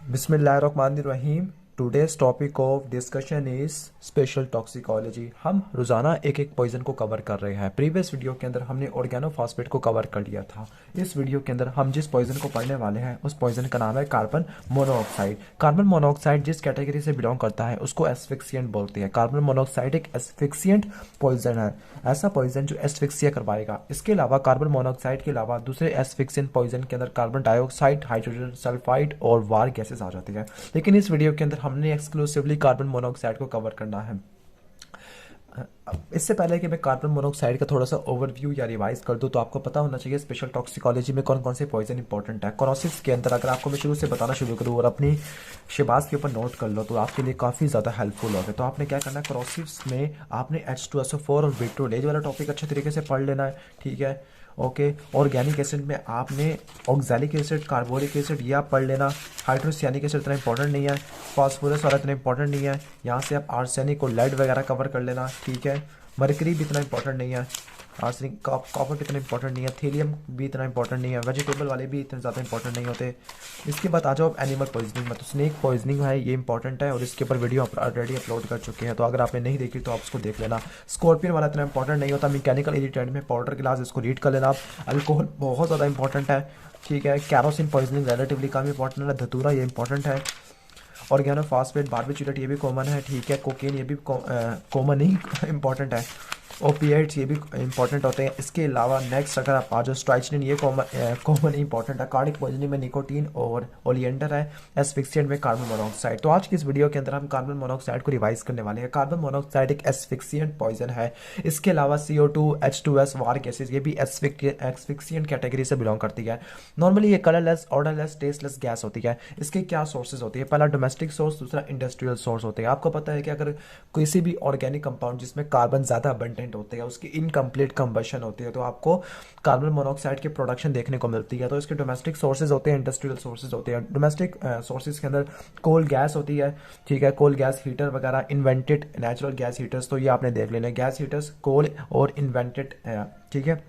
बिस्मिल्लाहिर्रहमानिर्रहीम। Today's topic of discussion is special toxicology. हम रोज़ाना एक एक पॉइजन को कवर कर रहे हैं। प्रीवियस वीडियो के अंदर हमने ऑर्गेनोफॉस्फेट को कवर कर लिया था। इस वीडियो के अंदर हम जिस पॉइजन को पढ़ने वाले हैं उस पॉइजन का नाम है कार्बन मोनोऑक्साइड। कार्बन मोनोऑक्साइड जिस कैटेगरी से बिलोंग करता है उसको एस्फिक्सिएंट बोलते हैं। कार्बन मोनोऑक्साइड एक एस्फिक्सिएंट पॉइजन है, ऐसा पॉइजन जो एस्फिक्सिया करवाएगा। इसके अलावा कार्बन मोनोऑक्साइड के अलावा दूसरे एस्फिक्सिएंट पॉइजन के अंदर कार्बन डाइऑक्साइड, हाइड्रोजन सल्फाइड और वार गैसेस आ जाती है। लेकिन इस वीडियो के अंदर हमने एक्सक्लूसिवली कार्बन मोनोऑक्साइड को कवर करना है। इससे पहले कि मैं कार्बन मोनोऑक्साइड का थोड़ा सा ओवरव्यू या रिवाइज कर दूं, तो आपको पता होना चाहिए स्पेशल टॉक्सिकोलॉजी में कौन कौन से पॉइजन इंपॉर्टेंट है। कोरोसिव्स के अंदर अगर आपको मैं शुरू से बताना शुरू करूं और अपनी शबाज के ऊपर नोट कर लो तो आपके लिए काफ़ी ज़्यादा हेल्पफुल होगा। तो आपने क्या करना है, कोरोसिव्स में आपने H2SO4 और विट्रोलेज वाला टॉपिक अच्छे तरीके से पढ़ लेना है, ठीक है। ओके, ऑर्गेनिक एसिड में आपने ऑक्सैलिक एसिड, कार्बोनिक एसिड ये आप पढ़ लेना। हाइड्रोसियानिक एसिड इतना इंपॉर्टेंट नहीं है, फास्फोरस वाला इतना इंपॉर्टेंट नहीं है। यहाँ से आप आर्सेनिक और लेड वगैरह कवर कर लेना, ठीक है। मरकरी भी इतना इंपॉर्टेंट नहीं है, आर्सेनिक कॉपर भी इतना इंपॉर्टेंट नहीं है, थीलियम भी इतना इंपॉर्टेंट नहीं है, वेजिटेबल वाले भी इतने ज़्यादा इंपॉर्टेंट नहीं होते। इसके बाद आ जाओ एनिमल पॉइजनिंग में, तो स्नेक पॉइजनिंग है ये इंपॉर्टेंट है और इसके ऊपर वीडियो ऑलरेडी अपलोड कर चुके हैं, तो अगर आपने नहीं देखी तो आप उसको देख लेना। स्कॉर्पियन वाला इतना इंपॉर्टेंट नहीं होता। मैकेनिकल इरिटेंट में पाउडर गिलास, इसको रीड कर लेना आप। अल्कोहल बहुत ज़्यादा इंपॉर्टेंट है, ठीक है। कैरोसिन पॉइजनिंग रिलेटिवली कम इंपॉर्टेंट है। धतूरा ये इंपॉर्टेंट है। ऑर्गेनोफॉस्फेट, बारबिचुरेट ये भी कॉमन है, ठीक है। कोकेन ये भी कॉमन ही इंपॉर्टेंट है। ओपिएट्स ये भी इंपॉर्टेंट होते हैं। इसके अलावा नेक्स्ट अगर आप आ जाओ स्ट्राइचनिन, ये कॉमन इंपॉर्टेंट है। कार्डिक पॉइजनिंग में निकोटीन और ओलिएंडर है। एस्फिक्सिएंट में कार्बन मोनोऑक्साइड। तो आज की इस वीडियो के अंदर हम कार्बन मोनोऑक्साइड को रिवाइज करने वाले हैं। कार्बन मोनोऑक्साइड एक एस्फिक्सिएंट पॉइजन है। इसके अलावा CO2, H2S, वार गैसेज ये भी एस्फिक्सिएंट कैटेगरी से बिलोंग करती है। नॉर्मली ये कलरलेस, ऑर्डरलेस, टेस्टलेस गैस होती है। इसके क्या सोर्सेज होती है, पहला डोमेस्टिक सोर्स, दूसरा इंडस्ट्रियल सोर्स होते हैं। आपको पता है कि अगर किसी भी ऑर्गेनिक कंपाउंड जिसमें कार्बन ज़्यादा अबंडेंट होते हैं उसकी इनकम्प्लीट कंबशन होती है तो आपको कार्बन मोनोऑक्साइड की प्रोडक्शन देखने को मिलती है। तो इसके डोमेस्टिक सोर्सेज होते हैं, इंडस्ट्रियल सोर्सेज होते हैं। डोमेस्टिक सोर्सेज के अंदर कोल गैस होती है, ठीक है। कोल गैस हीटर वगैरह, इन्वेंटेड नेचुरल गैस हीटर्स, तो ये आपने देख लेना। गैस हीटर्स कोल और इन्वेंटेड, ठीक है।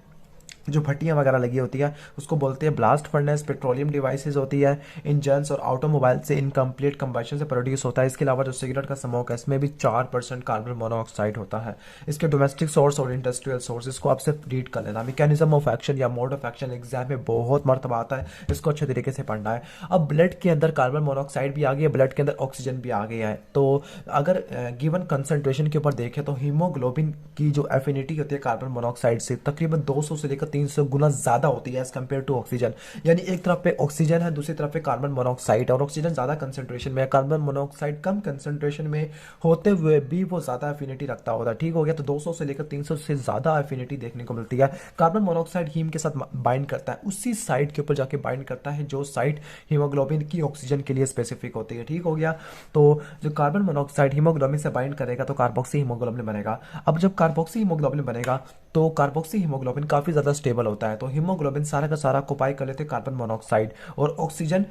जो भट्टियाँ वगैरह लगी होती है उसको बोलते हैं ब्लास्ट फर्नेस। पेट्रोलियम डिवाइसेस होती है, इंजन्स और ऑटोमोबाइल से इनकम्प्लीट कंबशन से प्रोड्यूस होता है। इसके अलावा जो सिगरेट का स्मोक है इसमें भी 4% कार्बन मोनोऑक्साइड होता है। इसके डोमेस्टिक सोर्स और इंडस्ट्रियल सोर्सेज को आपसे रीड कर लेना। मैकेनिज्म ऑफ एक्शन या मोड ऑफ एक्शन एग्जाम में बहुत मरतबा आता है, इसको अच्छे तरीके से पढ़ना है। अब ब्लड के अंदर कार्बन मोनोऑक्साइड भी आ गई है, ब्लड के अंदर ऑक्सीजन भी आ गया है। तो अगर गिवन कंसंट्रेशन के ऊपर देखें तो हीमोग्लोबिन की जो एफिनिटी होती है कार्बन मोनोऑक्साइड से तकरीबन 200 से लेकर 300 गुना ज़्यादा होती है एज कम्पेयर टू ऑक्सीजन। यानी एक तरफ पे ऑक्सीजन है, दूसरी तरफ पे कार्बन मोनोऑक्साइड, और ऑक्सीजन ज़्यादा कंसंट्रेशन में है, कार्बन मोनोऑक्साइड कम कंसंट्रेशन में होते हुए भी वो ज़्यादा एफिनिटी रखता होता है, ठीक हो गया। तो 200 से लेकर 300 से ज़्यादा एफिनिटी देखने को मिलती है। कार्बन मोनोऑक्साइड हीम के साथ बाइंड करता है, उसी साइड के ऊपर जाके बाइंड करता है जो साइड हीमोग्लोबिन की ऑक्सीजन के लिए स्पेसिफिक होती है, ठीक हो गया। तो जो कार्बन मोनोऑक्साइड हीमोग्लोबिन से बाइंड करेगा तो कार्बोक्सी हीमोग्लोबिन बनेगा। अब जब कार्बोक्सी हीमोग्लोबिन बनेगा तो कार्बोक्सी हीमोग्लोबिन काफ़ी ज़्यादा स्टेबल होता है। तो हीमोग्लोबिन सारा का सारा ऑक्युपाई कर लेते हैं कार्बन मोनोऑक्साइड, और ऑक्सीजन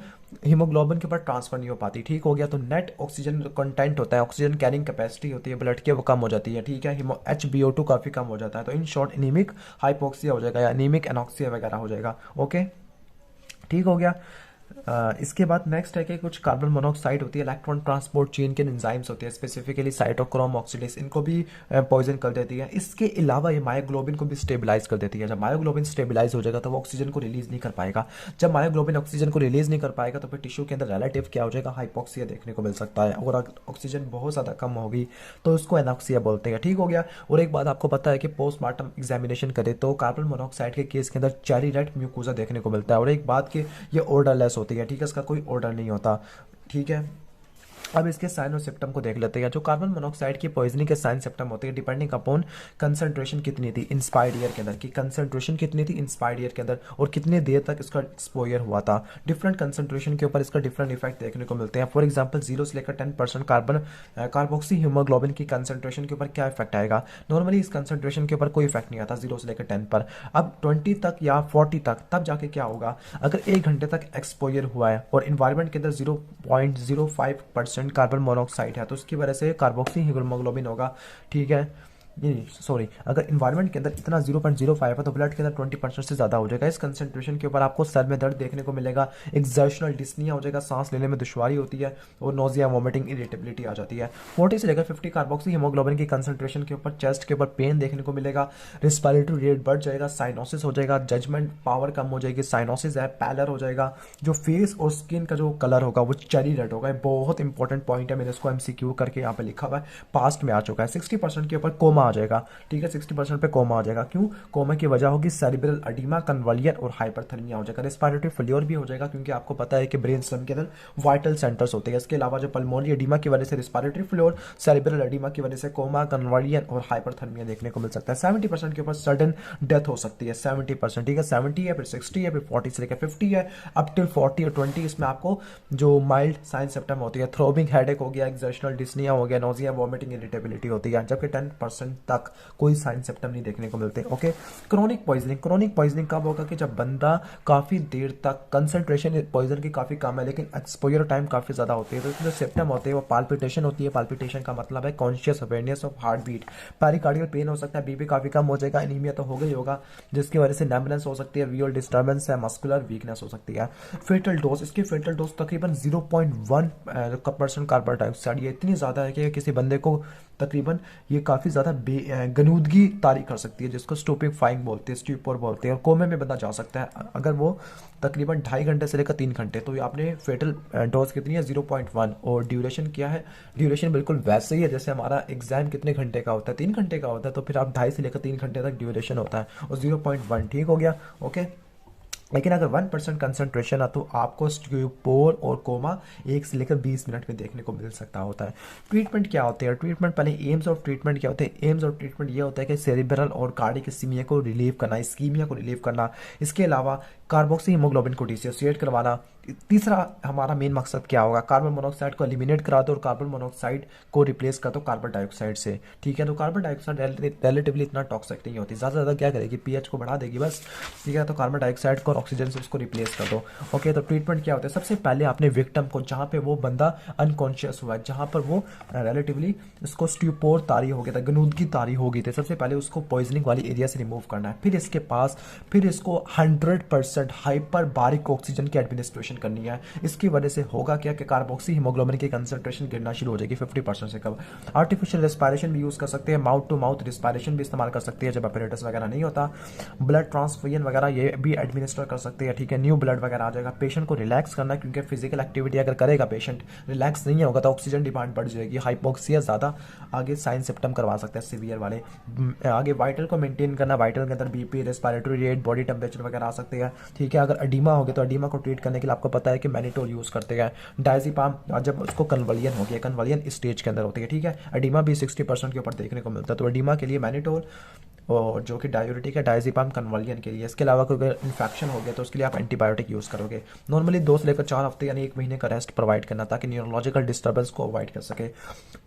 हीमोग्लोबिन के ऊपर ट्रांसफर नहीं हो पाती, ठीक हो गया। तो नेट ऑक्सीजन कंटेंट होता है, ऑक्सीजन कैरिंग कैपेसिटी होती है ब्लड की, वो कम हो जाती है, ठीक है। HbO2 काफ़ी कम हो जाता है। तो इन शॉर्ट एनीमिक हाइपोक्सिया हो जाएगा या एनीमिक एनॉक्सिया वगैरह हो जाएगा, ओके, ठीक हो गया। इसके बाद नेक्स्ट है कि कुछ कार्बन मोनोऑक्साइड होती है इलेक्ट्रॉन ट्रांसपोर्ट चेन के एंजाइम्स होते हैं, स्पेसिफिकली साइटोक्रोम ऑक्सीडेज, इनको भी पॉइजन कर देती है। इसके अलावा ये मायोग्लोबिन को भी स्टेबलाइज कर देती है। जब मायोग्लोबिन स्टेबलाइज हो जाएगा तो वो ऑक्सीजन को रिलीज नहीं कर पाएगा। जब मायोग्लोबिन ऑक्सीजन को रिलीज नहीं कर पाएगा तो फिर टिश्यू के अंदर रिलेटिव क्या हो जाएगा, हाइपोक्सिया देखने को मिल सकता है। और अगर ऑक्सीजन बहुत ज़्यादा कम होगी तो उसको एनॉक्सिया बोलते हैं, ठीक हो गया। और एक बात आपको पता है कि पोस्टमार्टम एग्जामिनेशन करे तो कार्बन मोनोऑक्साइड के केस के अंदर चेरी रेड म्यूकोजा देखने को मिलता है। और एक बात कि ये ऑर्डरलेस होती है, ठीक है, इसका कोई ऑर्डर नहीं होता, ठीक है। अब इसके साइन और सिम्टम को देख लेते हैं। जो कार्बन मोनोऑक्साइड की पॉइजनिंग के साइन सिम्टम होते हैं डिपेंडिंग अपॉन कंसंट्रेशन कितनी थी इंस्पायर्ड ईयर के अंदर, की कंसंट्रेशन कितनी थी इंस्पायर्ड ईयर के अंदर और कितने देर तक इसका एक्सपोजर हुआ था। डिफरेंट कंसंट्रेशन के ऊपर इसका डिफरेंट इफेक्ट देखने को मिलते हैं। फॉर एग्जांपल 0 से लेकर 10% कार्बोक्सी हीमोग्लोबिन की कंसंट्रेशन के ऊपर क्या इफेक्ट आएगा। नॉर्मली इस कंसंट्रेशन के ऊपर कोई इफेक्ट नहीं आता 0 से लेकर 10 पर। अब 20 तक या 40 तक तब जाके क्या होगा, अगर 1 घंटे तक एक्सपोजर हुआ है और इन्वायरमेंट के अंदर 0.05% कार्बन मोनोऑक्साइड है तो उसकी वजह से कार्बोक्सी हीमोग्लोबिन होगा, ठीक है। ये सॉरी, अगर इन्वायरमेंट के अंदर इतना 0.05 है तो ब्लड के अंदर 20% से ज़्यादा हो जाएगा। इस कंसंट्रेशन के ऊपर आपको सर में दर्द देखने को मिलेगा, एक्सर्शनल डिस्निया हो जाएगा, सांस लेने में दुश्वारी होती है और नोजिया, वॉमिटिंग, इरिटेबिलिटी आ जाती है। 40 से लेकर 50 कार्बोक्सी हीमोग्लोबिन की कंसंट्रेशन के ऊपर चेस्ट के ऊपर पेन देखने को मिलेगा, रिस्पिरेटरी रेट बढ़ जाएगा, साइनोसिस हो जाएगा, जजमेंट पावर कम हो जाएगी, साइनोसिस है, पैलर हो जाएगा, जो फेस और स्किन का जो कलर होगा वो चेरी रेड होगा। बहुत इंपॉर्टेंट पॉइंट है, मैंने इसको एमसीक्यू करके यहाँ पे लिखा हुआ है, पास्ट में आ चुका है। 60% के ऊपर कोमा आ जाएगा, ठीक है, 60% पे कोमा आ जाएगा। क्यों? कोमा की वजह होगी सेरिब्रल एडिमा, कन्वलियन और हाइपरथर्मिया हो जाएगा। रेस्पिरेटरी फेल्योर भी हो जाएगा, क्योंकि आपको पता है कि ब्रेन स्टेम के अंदर वाइटल सेंटर्स होते हैं। इसके अलावा जो पल्मोनरी एडिमा की वजह से रेस्पिरेटरी फेल्योर, सेरिब्रल एडिमा की वजह से कोमा, कन्वलियन और हाइपरथर्मिया देखने को मिल सकता है। 70% के ऊपर सडन डेथ हो सकती है, 70%, ठीक है। 70 है, फिर 60 है, फिर 40 से लेकर 50 है, अप टिल 40 और 20। इसमें आपको जो माइल्ड साइन सिम्टम होती है, थ्रोबिंग हेडेक हो गया, एक्सर्शनल डिस्निया हो गया, नोजिया, वॉमिटिंग, इरिटेबिलिटी होती है, जबकि 10% तक कोई साइन सिम्टम नहीं देखने को मिलते। Okay, chronic poisoning, chronic poisoning कब होगा कि जब बंदा काफी देर तक, कंसंट्रेशन पॉइजन की काफी कम है लेकिन एक्सपोजर टाइम काफी ज्यादा होती है, तो इसमें जो सिम्टम होते हैं वो पाल्पिटेशन होती है। पाल्पिटेशन का मतलब है conscious awareness of heart beat, pericardial pain हो सकता है, बीपी काफी कम हो जाएगा, एनीमिया तो हो गई होगा, जिसकी वजह से नैमनेस हो सकती है, विजुअल डिस्टर्बेंस है, मस्कुलर वीकनेस हो सकती है। फेटल डोज, इसकी फेटल डोज तकरीबन 0.1% कार्बन डाइऑक्साइड, ये इतनी ज़्यादा है कि किसी बंदे को तकरीबन ये काफ़ी ज़्यादा गनूदगी तारी कर सकती है, जिसको स्टूपेफाइंग बोलते हैं, स्ट्यूपर बोलते हैं, और कोमे में बंदा जा सकता है अगर वो तकरीबन 2.5 घंटे से लेकर 3 घंटे। तो आपने फेटल डोज कितनी है? 0.1। और ड्यूरेशन क्या है? ड्यूरेशन बिल्कुल वैसे ही है जैसे हमारा एग्जाम कितने घंटे का होता है, 3 घंटे का होता है, तो फिर आप 2.5 से लेकर 3 घंटे तक ड्यूरेशन होता है, और 0.1 ठीक हो गया। ओके, लेकिन अगर 1% कंसंट्रेशन है तो आपको स्ट्यूपोर और कोमा 1 से लेकर 20 मिनट में देखने को मिल सकता होता है। ट्रीटमेंट क्या होते हैं? ट्रीटमेंट, पहले एम्स ऑफ ट्रीटमेंट क्या होते हैं? एम्स ऑफ ट्रीटमेंट ये होता है कि सेरिब्रल और कार्डिक इस्कीमिया को रिलीव करना, इस्कीमिया को रिलीव करना। इसके अलावा कार्बोक्सी हीमोग्लोबिन को डिसोसिएट करवाना। तीसरा हमारा मेन मकसद क्या होगा? कार्बन मोनोऑक्साइड को एलिमिनेट करा दो और कार्बन मोनोऑक्साइड को रिप्लेस कर दो कार्बन डाइऑक्साइड से, ठीक है। तो कार्बन डाइऑक्साइड रिलेटिवली इतना टॉक्सिक नहीं होती, ज़्यादा से ज़्यादा क्या करेगी? पीएच को बढ़ा देगी बस, ठीक है। तो कार्बन डाइऑक्साइड को और ऑक्सीजन से उसको रिप्लेस कर दो। ओके, तो ट्रीटमेंट क्या होता है? सबसे पहले आपने विक्टिम को, जहाँ पे वो बंदा अनकॉन्शियस हुआ है, जहाँ पर वो रिलेटिवली उसको स्ट्यूपोर तारी हो गया था, गनूदगी तारी हो गई थी, सबसे पहले उसको पॉइजनिंग वाली एरिया से रिमूव करना है। फिर इसको 100% हाइपर बारिक ऑक्सीजन की एडमिनिस्ट्रेशन करनी है। इसकी वजह से होगा क्या कि कार्बोक्सी हीमोग्लोबिन की कंसंट्रेशन गिरना शुरू हो जाएगी 50% से कम। आर्टिफिशियल रेस्पिरेशन भी यूज कर सकते हैं, माउथ टू माउथ रेस्पिरेशन भी इस्तेमाल कर सकते हैं जब अपरेटस वगैरह नहीं होता। ब्लड ट्रांसफ्यूजन वगैरह ये भी एडमिनिस्टर कर सकते हैं, ठीक है। न्यू ब्लड वगैरह आ जाएगा। पेशेंट को रिलैक्स करना है, क्योंकि फिजिकल एक्टिविटी अगर करेगा पेशेंट, रिलैक्स नहीं होगा तो ऑक्सीजन डिमांड बढ़ जाएगी, हाइपोक्सिया ज़्यादा आगे साइन सिम्टम करवा सकते हैं सीवियर वाले। आगे वाइटल को मेंटेन करना, वाइटल के अंदर BP, respiratory rate, body temperature वगैरह आ सकते हैं, ठीक है। अगर एडिमा हो गया तो एडिमा को ट्रीट करने के लिए आपको पता है कि मैनिटोल यूज़ करते हैं। डायज़ेपाम जब उसको कन्वलियन हो गया, कन्वलियन स्टेज के अंदर होती है, ठीक है। एडिमा भी 60% के ऊपर देखने को मिलता है, तो एडिमा के लिए मैनिटोल, और जो कि डायूरेटिक है, डायज़ेपाम कन्वलियन के लिए। इसके अलावा कोई अगर इन्फेक्शन हो गया तो उसके लिए आप एंटीबायोटिक यूज़ करोगे। नॉर्मली 2 से लेकर 4 हफ्ते यानी 1 महीने का रेस्ट प्रोवाइड करना, ताकि न्यूरोलॉजिकल डिस्टर्बेंस को अवॉइड कर सके।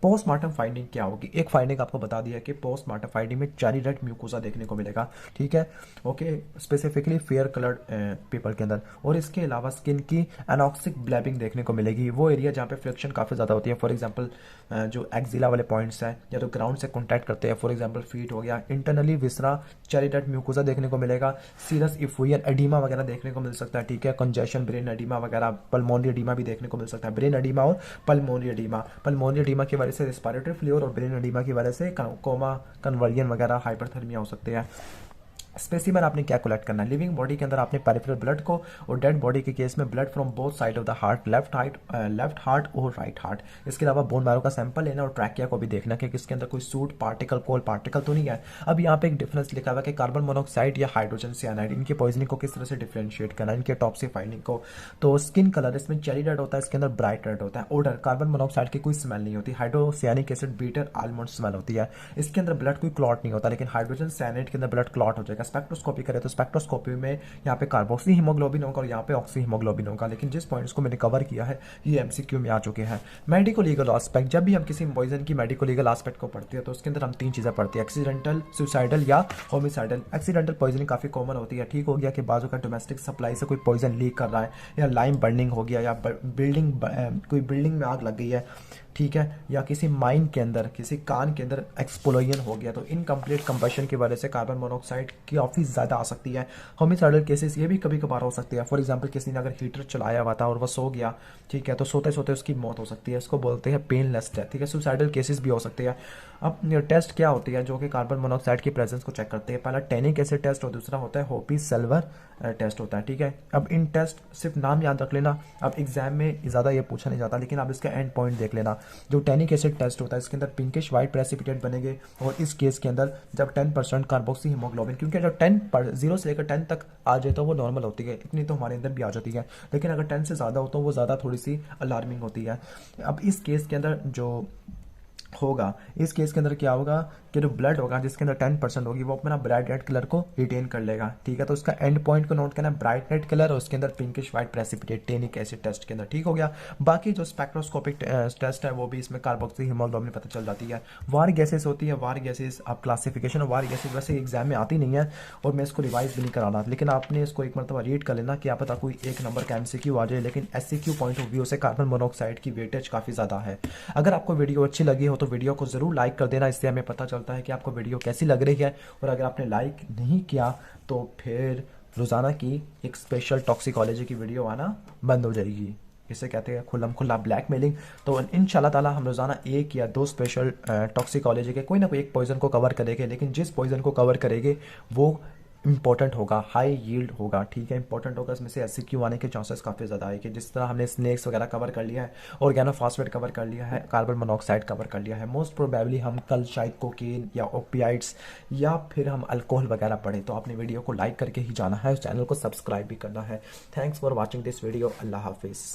पोस्टमार्टम फाइंडिंग क्या होगी? एक फाइंडिंग आपको बता दिया कि पोस्टमार्टम फाइंडिंग में चेरी रेड म्यूकोसा देखने को मिलेगा, ठीक है। Okay, specifically fair coloured people के अंदर। और इसके अलावा स्किन की एनॉक्सिक ब्लैबिंग देखने को मिलेगी, वो एरिया जहाँ पे फ्रिक्शन काफ़ी ज़्यादा होती है। फॉर एग्जाम्पल जो एक्जिला वाले पॉइंट्स हैं या तो ग्राउंड से कॉन्टैक्ट करते हैं, फॉर एग्जाम्पल फीट हो गया। इंटरनली विसरा चेरी रेड म्यूकोसा देखने को मिलेगा। सीरस इफुयन एडिमा वगैरह देखने को मिल सकता है, ठीक है। कंजेशन ब्रेन एडिमा वगैरह, पल्मोनरी एडिमा भी देखने को मिल सकता है। ब्रेन एडिमा और पल्मोनरी एडिमा की वजह से रेस्पिरेटरी फेल्योर, और ब्रेन एडिमा की वजह से कोमा, कन्वर्जन वगैरह, हाइपरथर्मिया हो सकते हैं। स्पेसिमेन आपने क्या कलेक्ट करना है? लिविंग बॉडी के अंदर आपने पेरिफेरल ब्लड को, और डेड बॉडी के केस में blood from both side of the heart, left heart और राइट हार्ट। इसके अलावा बोन मैरो का सैंपल लेना, और ट्रैकिया को भी देखना कि किसके अंदर कोई सूट पार्टिकल, कोल पार्टिकल तो नहीं है। अब यहाँ पे एक डिफरेंस लिखा हुआ है कि कार्बन मोनोऑक्साइड या हाइड्रोजन साइनाइड, इनकी पॉइजनिंग को किस तरह से डिफरेंशिएट करना है, इनके टॉक्सिक फाइंडिंग को। तो स्किन कलर, इसमें चेरी रेड होता है, इसके अंदर ब्राइट रेड होता है। ओडर, कार्बन मोनोऑक्साइड की कोई स्मेल नहीं होती, hydrocyanic acid beater almond smell होती है। इसके अंदर ब्लड कोई क्लॉट नहीं होता, लेकिन हाइड्रोजन साइनाइड के अंदर ब्लड क्लॉट हो जाएगा। स्पेक्ट्रोस्कोपी करें तो स्पेक्ट्रोस्कोपी में यहाँ पे कार्बोक्सी हीमोग्लोबिन होगा और यहाँ पे ऑक्सी हीमोग्लोबिन होगा। लेकिन जिस पॉइंट्स को मैंने कवर किया है ये एमसीक्यू में आ चुके हैं। मेडिको लीगल एस्पेक्ट, जब भी हम किसी पॉइजन की मेडिको लीगल एस्पेक्ट को पढ़ते हैं तो उसके अंदर हम 3 चीज़ें पढ़ते हैं, एक्सीडेंटल, सुसाइडल या होमिसाइडल। एक्सीडेंटल पॉइजनिंग काफ़ी कॉमन होती है, ठीक हो गया कि बाजू का डोमेस्टिक सप्लाई से कोई पॉइजन लीक कर रहा है, या लाइम बर्निंग हो गया, या कोई बिल्डिंग में आग लग गई है, ठीक है, या किसी माइन के अंदर, किसी कान के अंदर एक्सप्लोजन हो गया, तो इनकम्प्लीट कंबशन की वजह से कार्बन मोनोऑक्साइड की काफ़ी ज़्यादा आ सकती है। होमिसाइडल केसेस ये भी कभी कभार हो सकती है। फॉर एग्जांपल किसी ने अगर हीटर चलाया हुआ था और वह सो गया, ठीक है, तो सोते सोते उसकी मौत हो सकती है, इसको बोलते हैं पेनलेस डेथ, ठीक है। सुसाइडल केसेस भी हो सकते हैं। अब टेस्ट क्या होती है जो कि कार्बन मोनोऑक्साइड की प्रेजेंस को चेक करते हैं? पहला टैनिक एसिड टेस्ट और दूसरा होता है होपी सल्फर टेस्ट होता है, ठीक है। अब इन टेस्ट सिर्फ नाम याद रख लेना, अब एग्जाम में ज़्यादा ये पूछा नहीं जाता, लेकिन आप इसका एंड पॉइंट देख लेना। जो टैनिक एसिड टेस्ट होता है इसके अंदर पिंकिश वाइट प्रेसिपिटेट बनेंगे, और इस केस के अंदर जब 10% कार्बोक्सी हीमोग्लोबिन, क्योंकि जब 0 से लेकर 10 तक आ जाए तो वो नॉर्मल होती है, इतनी तो हमारे अंदर भी आ जाती है, लेकिन अगर 10 से ज़्यादा हो तो वो ज़्यादा थोड़ी सी अलार्मिंग होती है। अब इस केस के अंदर जो होगा, इस केस के अंदर क्या होगा कि जो ब्लड होगा जिसके अंदर 10% होगी वो अपना ब्राइट रेड कलर को रिटेन कर लेगा, ठीक है। तो उसका एंड पॉइंट को नोट करना, ब्राइट रेड कलर और उसके अंदर pinkish white precipitate tannic acid test के अंदर, ठीक हो गया। बाकी जो स्पेक्ट्रोस्कोपिक टेस्ट है वो भी इसमें कार्बोक्सी हीमोग्लोबिन पता चल जाती है। वार गैसेस होती है, वार गैसेस आप क्लासिफिकेशन वार गैसेस वैसे एग्जाम में आती नहीं है और मैं इसको रिवाइज भी नहीं करा रहा, लेकिन आपने इसको एक मरतबा रीड कर लेना, क्या पता कोई एक नंबर का MCQ आ जाए। लेकिन SCQ पॉइंट ऑफ व्यू से कार्बन मोनोऑक्साइड की वेटेज काफ़ी ज़्यादा है। अगर आपको वीडियो अच्छी लगी हो तो वीडियो को ज़रूर लाइक कर देना, इससे हमें पता चलता है कि आपको वीडियो कैसी लग रही है। और अगर आपने लाइक नहीं किया तो फिर रोज़ाना की एक स्पेशल टॉक्सिकोलॉजी की वीडियो आना बंद हो जाएगी। इसे कहते हैं खुल्लम खुल्ला ब्लैकमेलिंग। तो इंशाल्लाह ताला हम रोज़ाना 1 या 2 स्पेशल टॉक्सिकोलॉजी के कोई ना कोई एक पॉइजन को कवर करेंगे, लेकिन जिस पॉइजन को कवर करेंगे वो इंपॉर्टेंट होगा, हाई यील्ड होगा, ठीक है, इंपॉर्टेंट होगा। इसमें से SCQ आने के चांसेस काफ़ी ज़्यादा है कि जिस तरह हमने स्नेक्स वगैरह कवर कर लिया है, ऑर्गेनोफॉस्फेट कवर कर लिया है, कार्बन मोनोऑक्साइड कवर कर लिया है, मोस्ट प्रोबेबली हम कल शायद कोकीन या ओपियाइड्स या फिर हम अल्कोहल वगैरह पढ़ें। तो आपने वीडियो को लाइक करके ही जाना है, चैनल को सब्सक्राइब भी करना है। Thanks for watching this video. Allah हाफिज़।